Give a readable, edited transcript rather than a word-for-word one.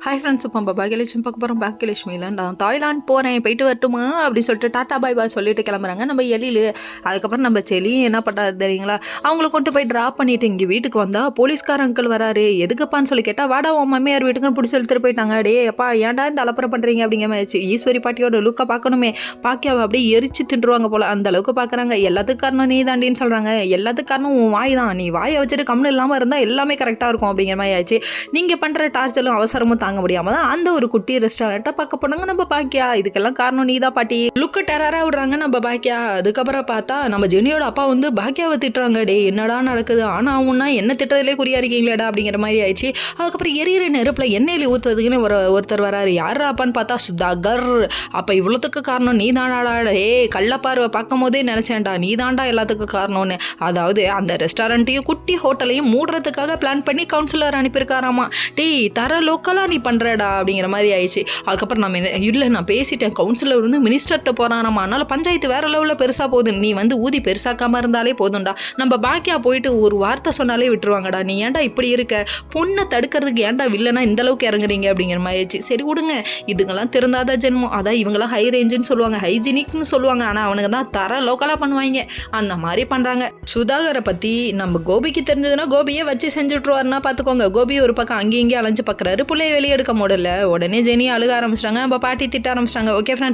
Hi friends, இப்போ நம்ம பாக்யலட்சுமி பார்க்க போகிறோம். பாக்யலட்சுமியில் நான் தாய்லாந்து போகிறேன், போயிட்டு வரட்டுமா அப்படின்னு சொல்லிட்டு டாட்டா பாய் பாய் சொல்லிட்டு கிளம்புறாங்க நம்ம எழில். அதுக்கப்புறம் நம்ம செலியும் என்ன பண்ணுறாரு தெரியுங்களா, அவங்கள கொண்டு போய் ட்ராப் பண்ணிவிட்டு இங்கே வீட்டுக்கு வந்தால் போலீஸ்கார அங்கிள் வராரு. எதுக்குப்பான்னு சொல்லி கேட்டால், வாடா உன் மம்மியார் வீட்டுக்குன்னு பிடிச்சி எடுத்துகிட்டு போயிட்டாங்க. டே அப்பா ஏன்டா இந்த அலப்பறம் பண்ணுறீங்க அப்படிங்கிற மாதிரி. ஈஸ்வரி பாட்டியோட லுக்கை பார்க்கணுமே, பாக்கியாவை அப்படியே எரிச்சு தின்றுவாங்க போல், அந்த அளவுக்கு பார்க்குறாங்க. எல்லாத்துக்கு காரணம் நீ தாண்டின்னு சொல்கிறாங்க. எல்லாத்துக்கு காரணம் உன் வாய் தான், நீ வாயை வச்சுட்டு கம்னு இல்லாமல் இருந்தால் எல்லாமே கரெக்டாக இருக்கும் அப்படிங்கிற மாதிரி ஆச்சு. நீங்கள் பண்ணுற டார்ச்சரும் அவசரமும் தாங்க முடியாம தான் அந்த ஒரு குட்டி ரெஸ்டாரண்ட்டை பார்க்க போனாங்க நம்ம பாக்கியா. இதுக்கெல்லாம் காரணம் நீ தான் பாட்டி. லுக்கு டெரரா விடுறாங்க நம்ம பாக்கியா. அதுக்கப்புறம் பார்த்தா நம்ம ஜெனியோட அப்பா வந்து பாக்கியாவை திட்டுறாங்க. டே என்னடா நடக்குது, ஆனா அவனா என்ன திட்டுறதுலே குறியா இருக்கீங்களேடா அப்படிங்கிற மாதிரி ஆயிடுச்சு. அதுக்கப்புறம் எரியிற நெருப்புல எண்ணெயில் ஊற்றுறதுக்குன்னு ஒருத்தர் வராரு. யாரா அப்பான்னு பார்த்தா சுதாகர். அப்போ இவ்வளோத்துக்கு காரணம் நீ தானாடா. ஏ கள்ளப்பார்வை பார்க்கும் போதே நினைச்சேன்டா நீ தாண்டா எல்லாத்துக்கும் காரணம்னு. அதாவது அந்த ரெஸ்டாரண்ட்டையும் குட்டி ஹோட்டலையும் மூடுறதுக்காக பிளான் பண்ணி கவுன்சிலர் அனுப்பியிருக்காராமா. டே தர லோக்கலாக நீ பண்ணுறடா அப்படிங்கிற மாதிரி ஆயிடுச்சு. அதுக்கப்புறம் நம்ம இல்லை நான் பேசிட்டேன், கவுன்சிலர் வந்து மினிஸ்டர்கிட்ட போகிறாராமா, அதனால் பஞ்சாயத்து வேற லெவலில் பெருசாக போகுது, நீ வந்து ஊதி பெருசாக்காமல் இருந்தாலே போதும்டா. நம்ம பாக்கியா போயிட்டு ஒரு வார்த்தை சொன்னாலே விட்டுருவாங்கடா. நீ ஏன்டா இப்படி இருக்க, பொண்ணை தடுக்கிறதுக்கு ஏன்டா வில்லனா இந்த அளவுக்கு இறங்குறீங்க அப்படிங்கிற மாதிரி ஆயிடுச்சு. சரி விடுங்க, இதுங்கெல்லாம் திருந்தாத ஜென்மம். அதான் இவங்கெல்லாம் ஹை ரேஞ்சுன்னு சொல்லுவாங்க, ஹைஜீனிக்னு சொல்லுவாங்க. ஆனால் அவனுக்கு தான் தர லோக்கலாக பண்ணுவாங்க, அந்த மாதிரி பண்ணுறாங்க. சுதாகரை பற்றி நம்ம கோபிக்கு தெரிஞ்சதுன்னா கோபியை வச்சு செஞ்சுட்ருவாருன்னா பார்த்துக்கோங்க. கோபி ஒரு பக்கம் அங்கேயும் இங்கேயும் அலைஞ்சு பார்க்குறாரு, பிள்ளைய வெளியே எடுக்க முடியல. உடனே ஜெனி அழுக ஆரம்பிச்சிட்டாங்க, நம்ம பாட்டி திட்ட ஆரம்பிச்சிட்டாங்க. Okay friends.